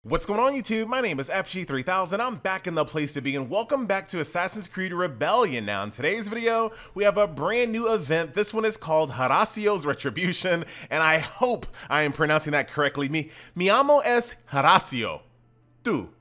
What's going on YouTube? My name is FG3000. I'm back in the place to be and welcome back to Assassin's Creed Rebellion. Now in today's video, we have a brand new event. This one is called HORACIO'S Retribution, and I hope I am pronouncing that correctly. Mi amo es Horacio.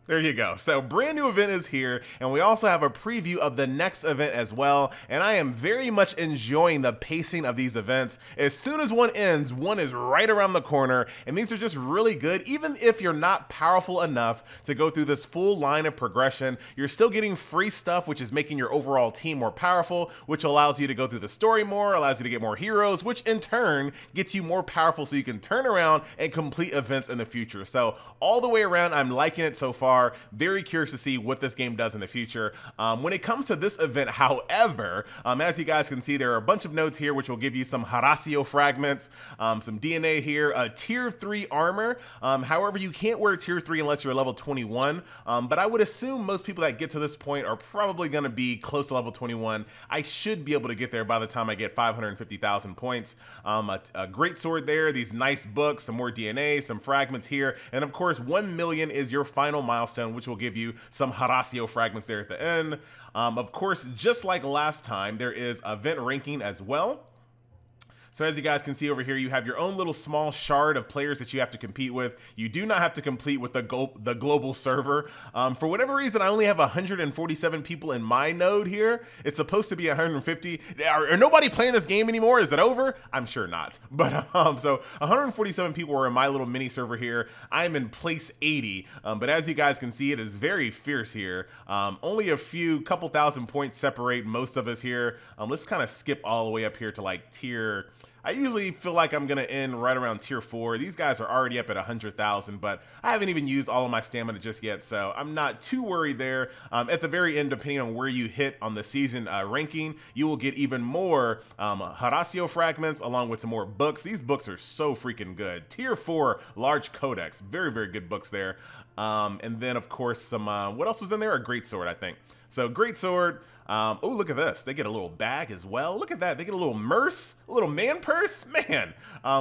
There you go. So brand new event is here, and we also have a preview of the next event as well, and I am very much enjoying the pacing of these events. As soon as one ends, one is right around the corner, and these are just really good. Even if you're not powerful enough to go through this full line of progression, you're still getting free stuff, which is making your overall team more powerful, which allows you to go through the story more, allows you to get more heroes, which in turn gets you more powerful so you can turn around and complete events in the future. So all the way around, I'm liking it so far. Very curious to see what this game does in the future. When it comes to this event, however, as you guys can see, there are a bunch of notes here which will give you some Horacio fragments, some DNA here, a tier 3 armor. However, you can't wear tier 3 unless you're level 21, but I would assume most people that get to this point are probably going to be close to level 21. I should be able to get there by the time I get 550,000 points. A great sword there, these nice books, some more DNA, some fragments here, and of course 1 million is your final milestone, which will give you some Horacio fragments there at the end. Of course, just like last time, there is event ranking as well. So as you guys can see over here, you have your own little small shard of players that you have to compete with. You do not have to compete with the global server. For whatever reason, I only have 147 people in my node here. It's supposed to be 150. Are nobody playing this game anymore? Is it over? I'm sure not. But so 147 people were in my little mini server here. I'm in place 80. But as you guys can see, it is very fierce here. Only a couple thousand points separate most of us here. Let's kind of skip all the way up here to like tier. I usually feel like I'm going to end right around tier 4. These guys are already up at 100,000, but I haven't even used all of my stamina just yet, so I'm not too worried there. At the very end, depending on where you hit on the season ranking, you will get even more Horacio fragments along with some more books. These books are so freaking good. Tier 4 large codex. Very, very good books there. And then, of course, some, what else was in there? A great sword, I think. So great sword. Oh, look at this. They get a little bag as well. Look at that. They get a little merce, a little man purse, man.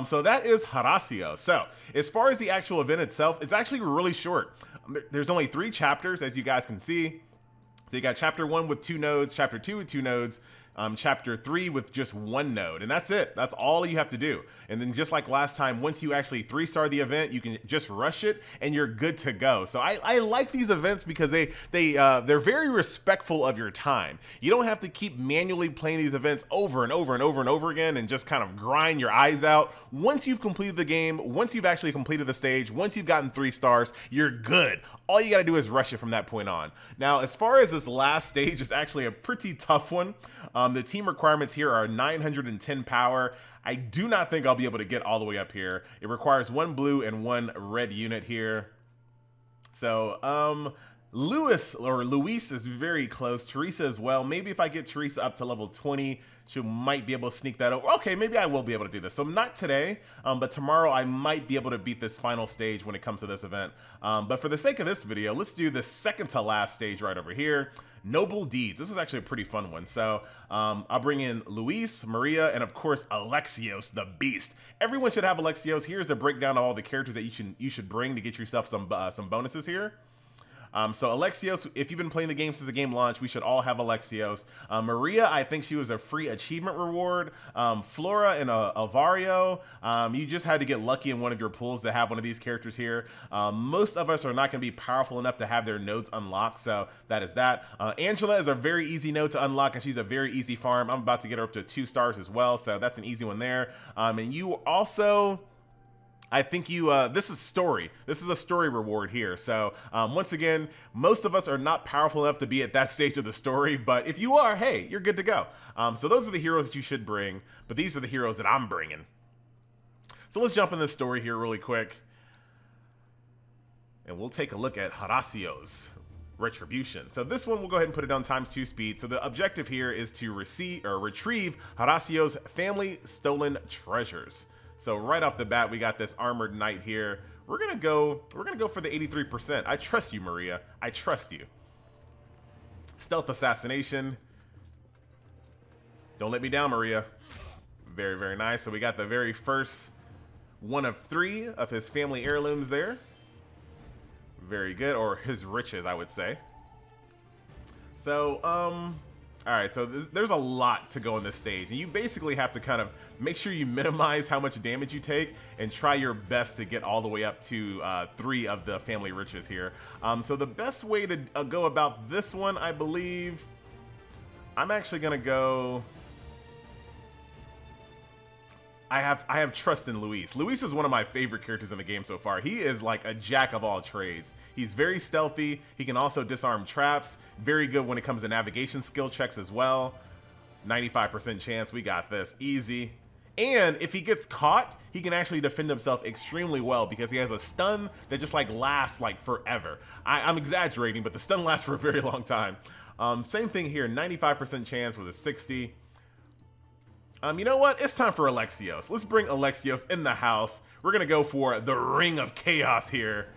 So that is Horacio. So as far as the actual event itself, it's actually really short. There's only 3 chapters, as you guys can see. So you got chapter 1 with 2 nodes, chapter 2 with 2 nodes, chapter 3 with just 1 node, and that's it. That's all you have to do. And then just like last time, once you actually 3-star the event, you can just rush it and you're good to go. So I like these events because they're very respectful of your time. You don't have to keep manually playing these events over and over and over and over again and just kind of grind your eyes out. Once you've completed the game, once you've actually completed the stage, once you've gotten 3 stars, you're good. All you got to do is rush it from that point on. Now, as far as this last stage, it's actually a pretty tough one. The team requirements here are 910 power. I do not think I'll be able to get all the way up here. It requires 1 blue and 1 red unit here. So, Luis is very close. Teresa as well. Maybe if I get Teresa up to level 20, she might be able to sneak that over. Okay, maybe I will be able to do this. So not today, but tomorrow I might be able to beat this final stage when it comes to this event. But for the sake of this video, let's do the second to last stage right over here. Noble Deeds. This is actually a pretty fun one. So I'll bring in Luis, Maria, and of course Alexios, the beast. Everyone should have Alexios. Here's the breakdown of all the characters that you should bring to get yourself some bonuses here. So Alexios, if you've been playing the game since the game launched, we should all have Alexios. Maria, I think she was a free achievement reward. Flora and Alvario, you just had to get lucky in one of your pools to have one of these characters here. Most of us are not going to be powerful enough to have their nodes unlocked, so that is that. Angela is a very easy node to unlock, and she's a very easy farm. I'm about to get her up to 2 stars as well, so that's an easy one there. And you also... I think this is story. This is a story reward here. So once again, most of us are not powerful enough to be at that stage of the story, but if you are, hey, you're good to go. So those are the heroes that you should bring, but these are the heroes that I'm bringing. So let's jump in this story here really quick, and we'll take a look at HORACIO'S Retribution. So this one, we'll go ahead and put it on ×2 speed. So the objective here is to retrieve HORACIO'S family stolen treasures. So right off the bat, we got this armored knight here. We're gonna go for the 83%. I trust you, Maria. I trust you. Stealth assassination. Don't let me down, Maria. Very, very nice. So we got the very first one of 3 of his family heirlooms there. Very good, or his riches, I would say. So, alright, so there's a lot to go on this stage, and you basically have to kind of make sure you minimize how much damage you take and try your best to get all the way up to 3 of the family riches here. So the best way to go about this one, I believe, I'm actually going to go... I have trust in Luis. Luis is one of my favorite characters in the game so far. He is like a jack of all trades. He's very stealthy. He can also disarm traps. Very good when it comes to navigation skill checks as well. 95% chance. We got this. Easy. And if he gets caught, he can actually defend himself extremely well because he has a stun that just like lasts like forever. I'm exaggerating, but the stun lasts for a very long time. Same thing here. 95% chance with a 60. You know what? It's time for Alexios. Let's bring Alexios in the house. We're going to go for the Ring of Chaos here.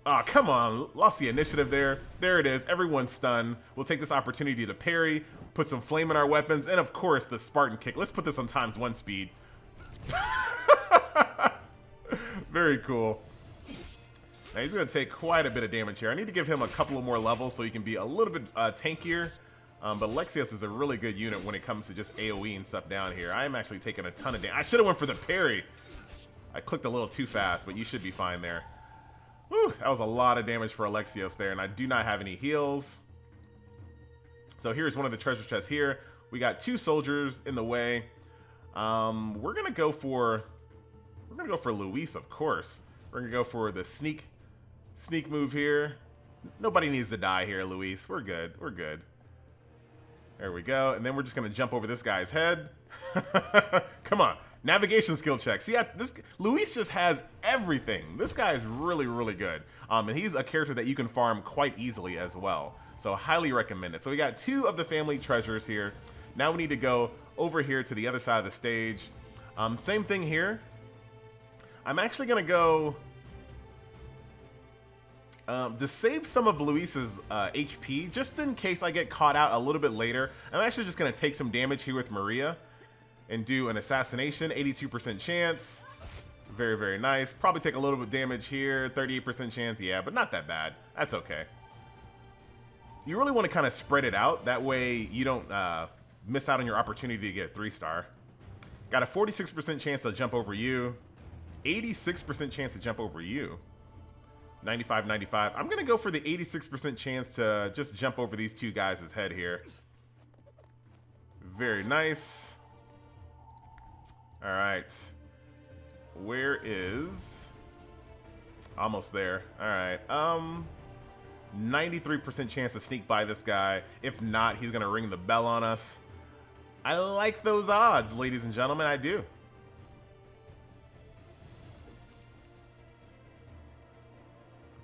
Oh, come on. Lost the initiative there. There it is. Everyone's stunned. We'll take this opportunity to parry, put some flame in our weapons, and of course, the Spartan kick. Let's put this on ×1 speed. Very cool. Now, he's going to take quite a bit of damage here. I need to give him a couple of more levels so he can be a little bit tankier. But Alexios is a really good unit when it comes to just AoE and stuff down here. I am actually taking a ton of damage. I should have went for the parry. I clicked a little too fast, but you should be fine there. Whew, that was a lot of damage for Alexios there, and I do not have any heals. So here's one of the treasure chests here. We got 2 soldiers in the way. We're gonna go for Luis, of course. We're gonna go for the sneak move here. Nobody needs to die here, Luis. We're good. We're good. There we go. And then we're just going to jump over this guy's head. Come on. Navigation skill check. See, Luis just has everything. This guy is really, really good. And he's a character that you can farm quite easily as well. So highly recommend it. So we got 2 of the family treasures here. Now we need to go over here to the other side of the stage. Same thing here. I'm actually going to go... to save some of Luis's HP, just in case I get caught out a little bit later, I'm actually just going to take some damage here with Maria and do an assassination, 82% chance. Very, very nice. Probably take a little bit of damage here, 38% chance, yeah, but not that bad. That's okay. You really want to kind of spread it out, that way you don't miss out on your opportunity to get 3-star. Got a 46% chance to jump over you, 86% chance to jump over you. 95, 95. I'm going to go for the 86% chance to just jump over these 2 guys' head here. Very nice. All right. Where is... Almost there. All right. 93% chance to sneak by this guy. If not, he's going to ring the bell on us. I like those odds, ladies and gentlemen. I do.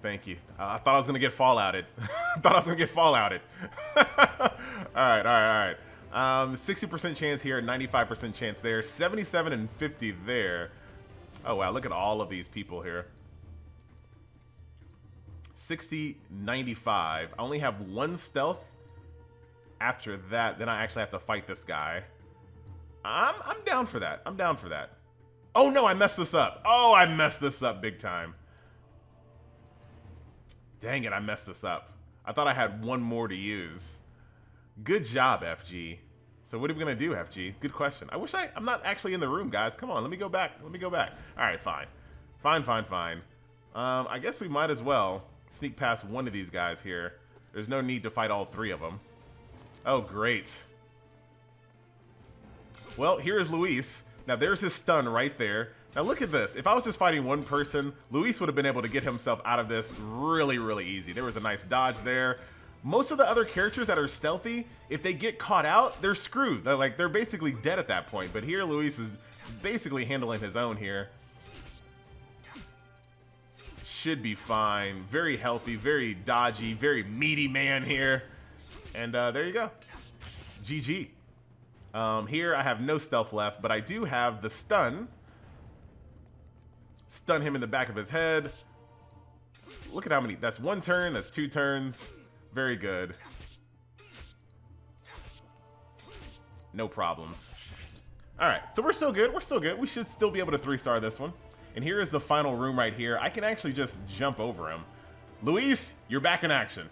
Thank you. I thought I was going to get fallouted. Thought I was going to get fallouted. All right. 60% chance here, 95% chance there, 77 and 50 there. Oh, wow. Look at all of these people here. 60, 95. I only have 1 stealth. After that, then I actually have to fight this guy. I'm down for that. I'm down for that. Oh, no, I messed this up. Oh, I messed this up big time. Dang it, I messed this up. I thought I had 1 more to use. Good job, FG. So what are we going to do, FG? Good question. I wish I'm not actually in the room, guys. Come on, let me go back. Let me go back. All right, fine. Fine. I guess we might as well sneak past one of these guys here. There's no need to fight all 3 of them. Oh, great. Well, here is Luis. Now, there's his stun right there. Now look at this. If I was just fighting 1 person, Luis would have been able to get himself out of this really, really easy. There was a nice dodge there. Most of the other characters that are stealthy, if they get caught out, they're screwed. They're basically dead at that point. But here, Luis is basically handling his own here. Should be fine. Very healthy, very dodgy, very meaty man here. And there you go. GG. Here, I have no stealth left, but I do have the stun. Stun him in the back of his head. Look at how many. That's 1 turn. That's 2 turns. Very good. No problems. All right. So we're still good. We're still good. We should still be able to 3-star this one. And here is the final room right here. I can actually just jump over him. Luis, you're back in action.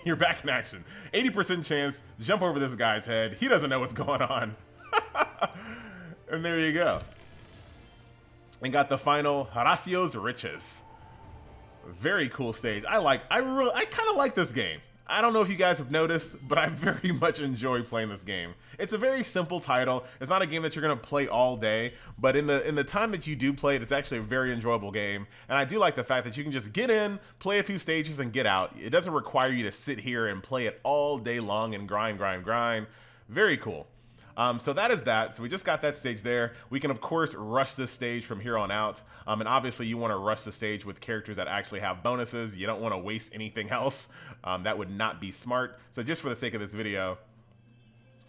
You're back in action. 80% chance, jump over this guy's head. He doesn't know what's going on. And there you go. And got the final HORACIO'S Riches. Very cool stage. I kind of like this game. I don't know if you guys have noticed, but I very much enjoy playing this game. It's a very simple title. It's not a game that you're gonna play all day, but in the time that you do play it, it's actually a very enjoyable game. And I do like the fact that you can just get in, play a few stages, and get out. It doesn't require you to sit here and play it all day long and grind. Very cool. So that is that. So we just got that stage there. We can, of course, rush this stage from here on out. And obviously, you want to rush the stage with characters that actually have bonuses. You don't want to waste anything else. That would not be smart. So just for the sake of this video,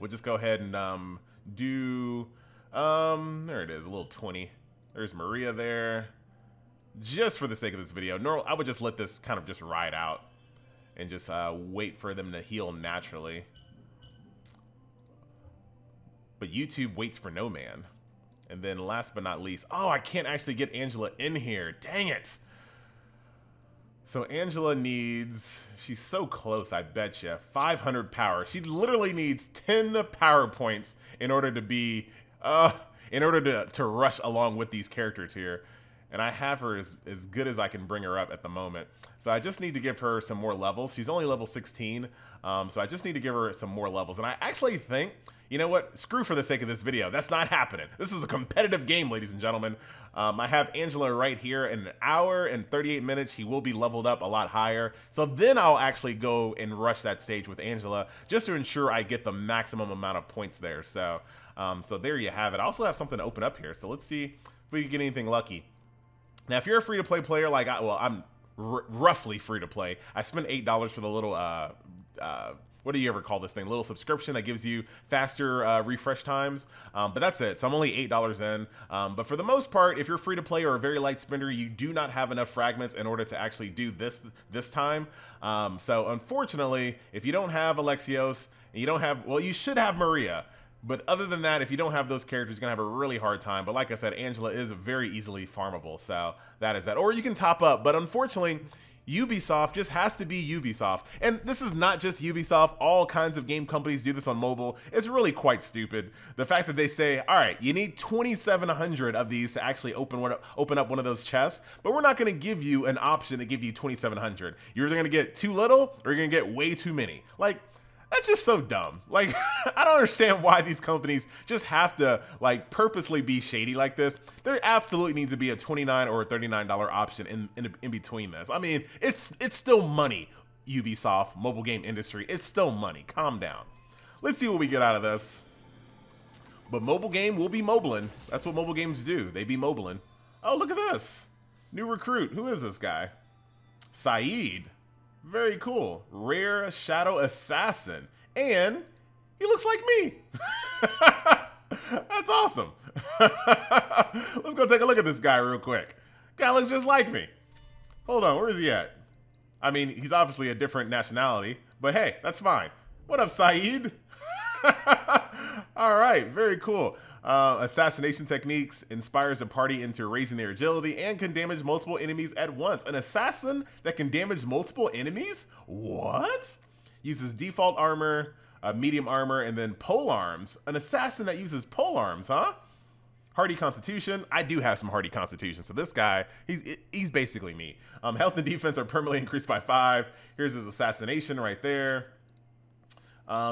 we'll just go ahead and do... there it is, a little 20. There's Maria there. Just for the sake of this video, I would just let this kind of just ride out and just wait for them to heal naturally. But YouTube waits for no man. And then last but not least, oh, I can't actually get Angela in here. Dang it. So Angela needs, she's so close, I bet you, 500 power. She literally needs 10 power points in order to be, to rush along with these characters here. And I have her as good as I can bring her up at the moment. So I just need to give her some more levels. She's only level 16, so I just need to give her some more levels. And I actually think, you know what? Screw for the sake of this video. That's not happening. This is a competitive game, ladies and gentlemen. I have Angela right here. In an hour and 38 minutes, she will be leveled up a lot higher. So then I'll actually go and rush that stage with Angela just to ensure I get the maximum amount of points there. So, so there you have it. I also have something to open up here. So let's see if we can get anything lucky. Now, if you're a free-to-play player like I'm roughly free-to-play. I spent $8 for the little, what do you ever call this thing? Little subscription that gives you faster refresh times. But that's it. So I'm only $8 in. But for the most part, if you're free-to-play or a very light spender, you do not have enough fragments in order to actually do this time. So unfortunately, if you don't have Alexios, and you don't have, well, you should have Maria. But other than that, if you don't have those characters, you're going to have a really hard time. But like I said, Angela is very easily farmable. So that is that. Or you can top up. But unfortunately, Ubisoft just has to be Ubisoft. And this is not just Ubisoft. All kinds of game companies do this on mobile. It's really quite stupid. The fact that they say, all right, you need 2,700 of these to actually open up one of those chests. But we're not going to give you an option to give you 2,700. You're either going to get too little or you're going to get way too many. Like, that's just so dumb. Like, I don't understand why these companies just have to, like, purposely be shady like this. There absolutely needs to be a $29 or a $39 option in between this. I mean, it's still money, Ubisoft, mobile game industry. It's still money. Calm down. Let's see what we get out of this. But mobile game will be mobiling. That's what mobile games do. They be mobiling. Oh, look at this. New recruit. Who is this guy? Saeed. Very cool. Rare Shadow Assassin. And he looks like me. That's awesome. Let's go take a look at this guy real quick. Guy looks just like me. Hold on, where is he at? I mean, he's obviously a different nationality, but hey, that's fine. What up, Saeed? All right, very cool. Assassination techniques inspires a party into raising their agility and can damage multiple enemies at once. An assassin that can damage multiple enemies? What? Uses default armor, medium armor, and then pole arms. An assassin that uses pole arms, huh? Hardy Constitution. I do have some Hardy Constitution. So this guy, he's basically me. Health and defense are permanently increased by 5. Here's his assassination right there.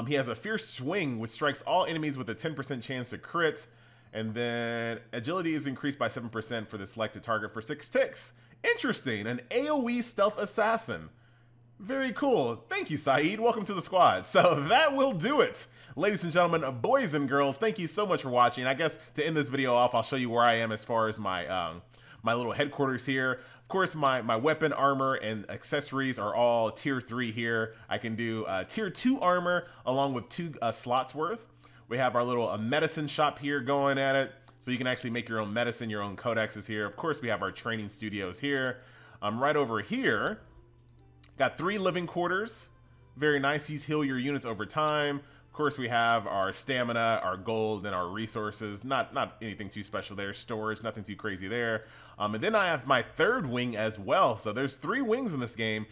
He has a fierce swing, which strikes all enemies with a 10% chance to crit. And then agility is increased by 7% for the selected target for 6 ticks. Interesting. An AoE stealth assassin. Very cool. Thank you, Saeed. Welcome to the squad. So that will do it. Ladies and gentlemen, boys and girls, thank you so much for watching. I guess to end this video off, I'll show you where I am as far as my my little headquarters here. Of course, my weapon, armor, and accessories are all tier 3 here. I can do tier 2 armor along with 2 slots worth. We have our little medicine shop here going at it. So you can actually make your own medicine, your own codexes here. Of course, we have our training studios here. Right over here, got 3 living quarters. Very nice. These heal your units over time. Of course, we have our stamina, our gold, and our resources. Not anything too special there. Storage, nothing too crazy there. And then I have my 3rd wing as well. So there's 3 wings in this game.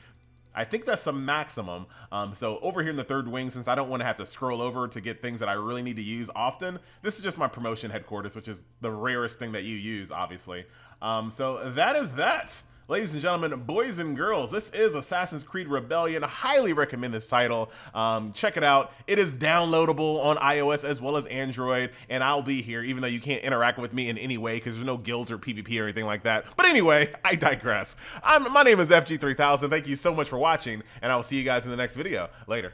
I think that's the maximum. So over here in the third wing, since I don't want to have to scroll over to get things that I really need to use often, this is just my promotion headquarters, which is the rarest thing that you use, obviously. So that is that. Ladies and gentlemen, boys and girls, this is Assassin's Creed Rebellion. I highly recommend this title. Check it out. It is downloadable on iOS as well as Android, and I'll be here even though you can't interact with me in any way because there's no guilds or PvP or anything like that. But anyway, I digress. My name is FG3000. Thank you so much for watching, and I will see you guys in the next video. Later.